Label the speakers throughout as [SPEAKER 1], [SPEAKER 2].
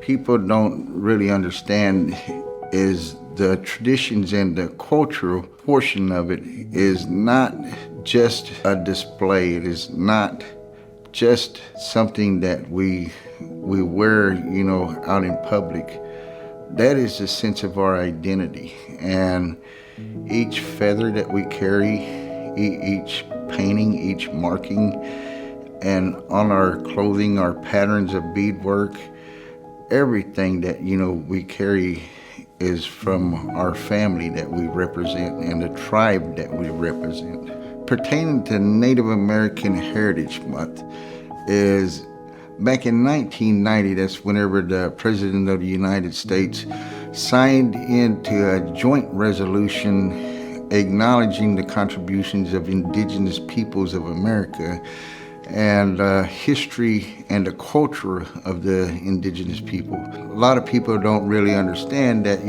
[SPEAKER 1] people don't really understand is the traditions and the cultural portion of it is not just a display. It is not just something that we wear, out in public. That is the sense of our identity. And each feather that we carry, each painting, each marking, and on our clothing, our patterns of beadwork, everything that, we carry is from our family that we represent and the tribe that we represent. Pertaining to Native American Heritage Month is back in 1990, that's whenever the President of the United States signed into a joint resolution acknowledging the contributions of indigenous peoples of America and history and the culture of the indigenous people. A lot of people don't really understand that,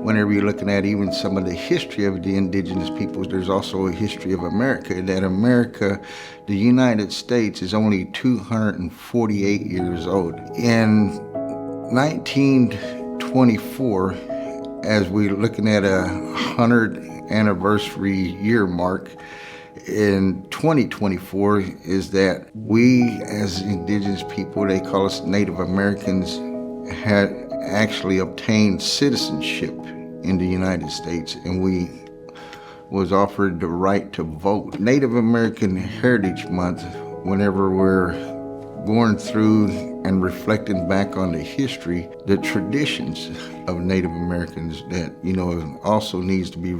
[SPEAKER 1] whenever you're looking at even some of the history of the indigenous peoples, there's also a history of America, that America, the United States, is only 248 years old. In 1924, as we're looking at a 100th anniversary year mark, in 2024 is that we as indigenous people, they call us Native Americans, had actually obtained citizenship in the United States, and we was offered the right to vote. Native American Heritage Month, whenever we're going through and reflecting back on the history, the traditions of Native Americans that, also needs to be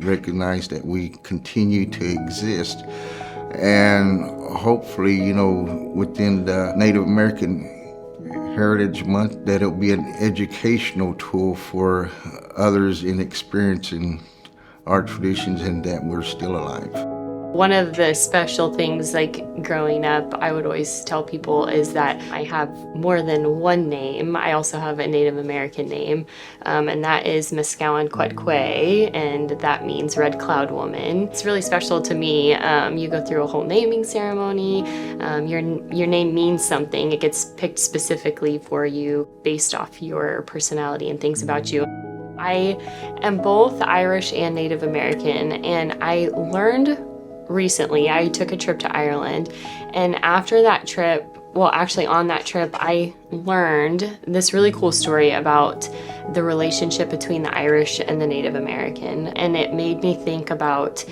[SPEAKER 1] recognize that we continue to exist, and hopefully, within the Native American Heritage Month, that it'll be an educational tool for others in experiencing our traditions and that we're still alive.
[SPEAKER 2] One of the special things, growing up, I would always tell people is that I have more than one name. I also have a Native American name, and that is Mescowan Quetque, and that means Red Cloud Woman. It's really special to me. You go through a whole naming ceremony. Your name means something. It gets picked specifically for you based off your personality and things about you. I am both Irish and Native American, and I learned recently, I took a trip to Ireland, and after that trip, on that trip, I learned this really cool story about the relationship between the Irish and the Native American, and it made me think about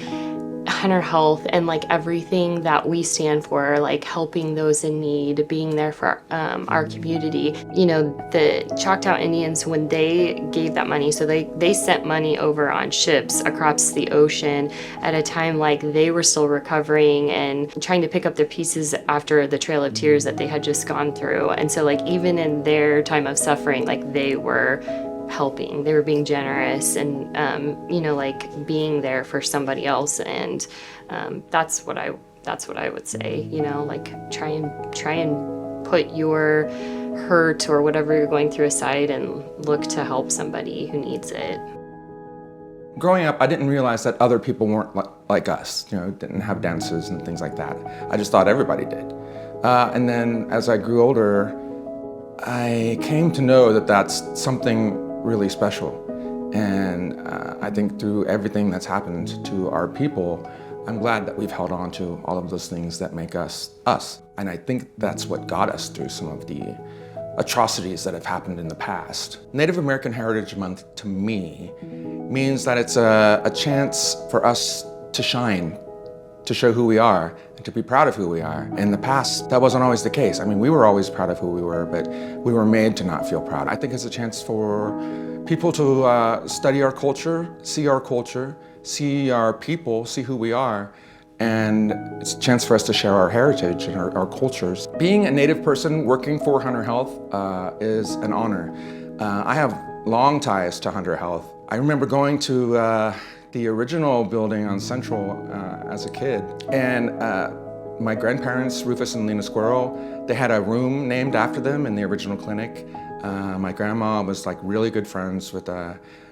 [SPEAKER 2] hunter health and everything that we stand for, helping those in need, being there for our community. The Choctaw Indians, when they gave that money, so they sent money over on ships across the ocean at a time they were still recovering and trying to pick up their pieces after the Trail of Tears that they had just gone through. And so even in their time of suffering, they were helping, they were being generous and being there for somebody else. And that's what I would say, try and put your hurt or whatever you're going through aside and look to help somebody who needs it.
[SPEAKER 3] Growing up, I didn't realize that other people weren't like us, didn't have dances and things like that. I just thought everybody did. And then as I grew older, I came to know that that's something really special. And I think through everything that's happened to our people, I'm glad that we've held on to all of those things that make us us. And I think that's what got us through some of the atrocities that have happened in the past. Native American Heritage Month, to me, means that it's a chance for us to shine, to show who we are, and to be proud of who we are. In the past, that wasn't always the case. We were always proud of who we were, but we were made to not feel proud. I think it's a chance for people to study our culture, see our people, see who we are, and it's a chance for us to share our heritage and our cultures. Being a Native person working for Hunter Health is an honor. I have long ties to Hunter Health. I remember going to the original building on Central as a kid, and my grandparents, Rufus and Lena Squirrel, they had a room named after them in the original clinic. My grandma was really good friends with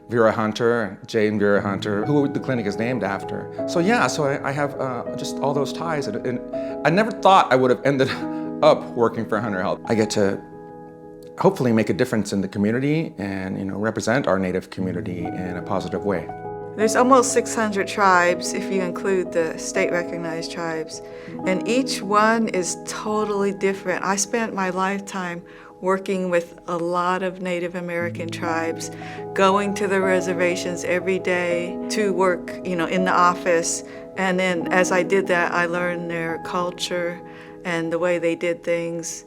[SPEAKER 3] Vera Hunter, Jane Vera Hunter, who the clinic is named after. So I have just all those ties, and I never thought I would have ended up working for Hunter Health. I get to hopefully make a difference in the community and represent our Native community in a positive way.
[SPEAKER 4] There's almost 600 tribes if you include the state-recognized tribes, and each one is totally different. I spent my lifetime working with a lot of Native American tribes, going to the reservations every day to work, in the office. And then as I did that, I learned their culture and the way they did things.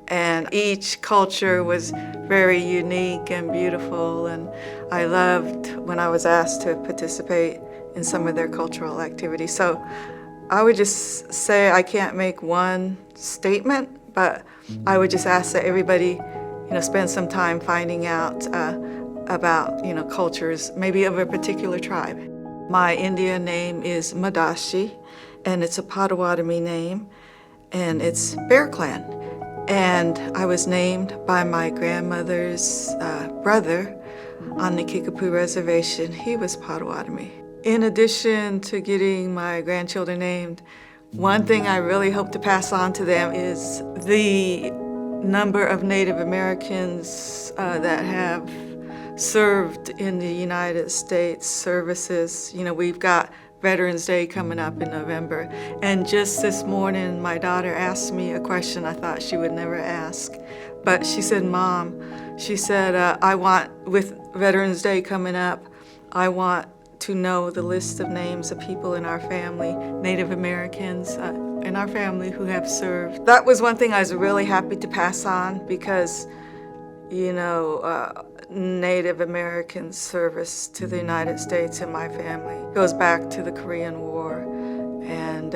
[SPEAKER 4] And each culture was very unique and beautiful, and I loved when I was asked to participate in some of their cultural activities. So I would just say I can't make one statement, but I would just ask that everybody, spend some time finding out about, cultures, maybe of a particular tribe. My Indian name is Madashi, and it's a Potawatomi name, and it's Bear Clan. And I was named by my grandmother's brother on the Kickapoo Reservation. He was Potawatomi. In addition to getting my grandchildren named, one thing I really hope to pass on to them is the number of Native Americans that have served in the United States services. We've got Veterans Day coming up in November. And just this morning, my daughter asked me a question I thought she would never ask. But she said, Mom, with Veterans Day coming up, I want to know the list of names of people in our family, Native Americans in our family who have served. That was one thing I was really happy to pass on because, Native American service to the United States in my family goes back to the Korean War, and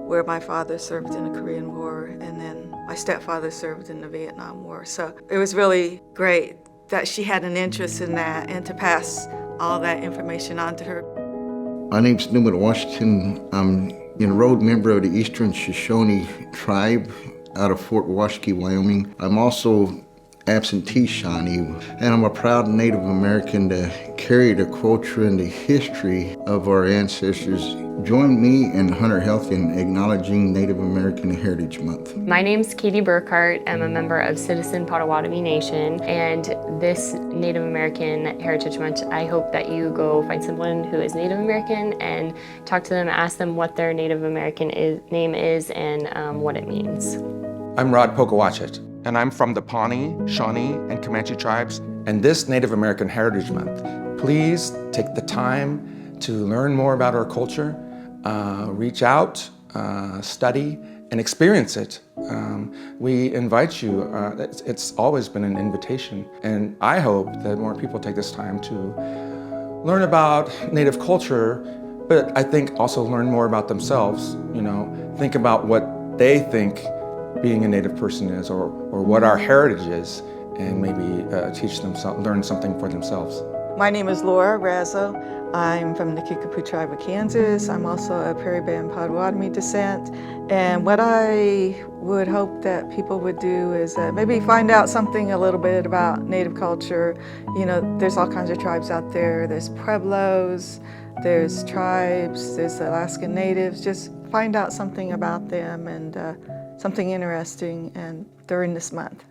[SPEAKER 4] where my father served in the Korean War, and then my stepfather served in the Vietnam War. So it was really great that she had an interest in that and to pass all that information on to her.
[SPEAKER 1] My name's Newman Washington. I'm an enrolled member of the Eastern Shoshone tribe out of Fort Washakie, Wyoming. I'm also absentee Shawnee, and I'm a proud Native American to carry the culture and the history of our ancestors. Join me in Hunter Health in acknowledging Native American Heritage Month.
[SPEAKER 2] My name's Katie Burkhart. I'm a member of Citizen Potawatomi Nation, and this Native American Heritage Month, I hope that you go find someone who is Native American and talk to them, ask them what their Native American name is and what it means.
[SPEAKER 3] I'm Rod Pocawatchit, and I'm from the Pawnee, Shawnee, and Comanche tribes. And this Native American Heritage Month, please take the time to learn more about our culture, reach out, study, and experience it. We invite you. It's always been an invitation. And I hope that more people take this time to learn about Native culture, but I think also learn more about themselves. Think about what they think being a Native person is, or what our heritage is, and maybe teach them, learn something for themselves.
[SPEAKER 4] My name is Laura Razzo. I'm from the Kickapoo tribe of Kansas. I'm also a Prairie Band Potawatomi descent. And what I would hope that people would do is maybe find out something a little bit about Native culture. There's all kinds of tribes out there. There's Pueblos, there's tribes, there's Alaskan Natives. Just find out something about them and something interesting and during this month.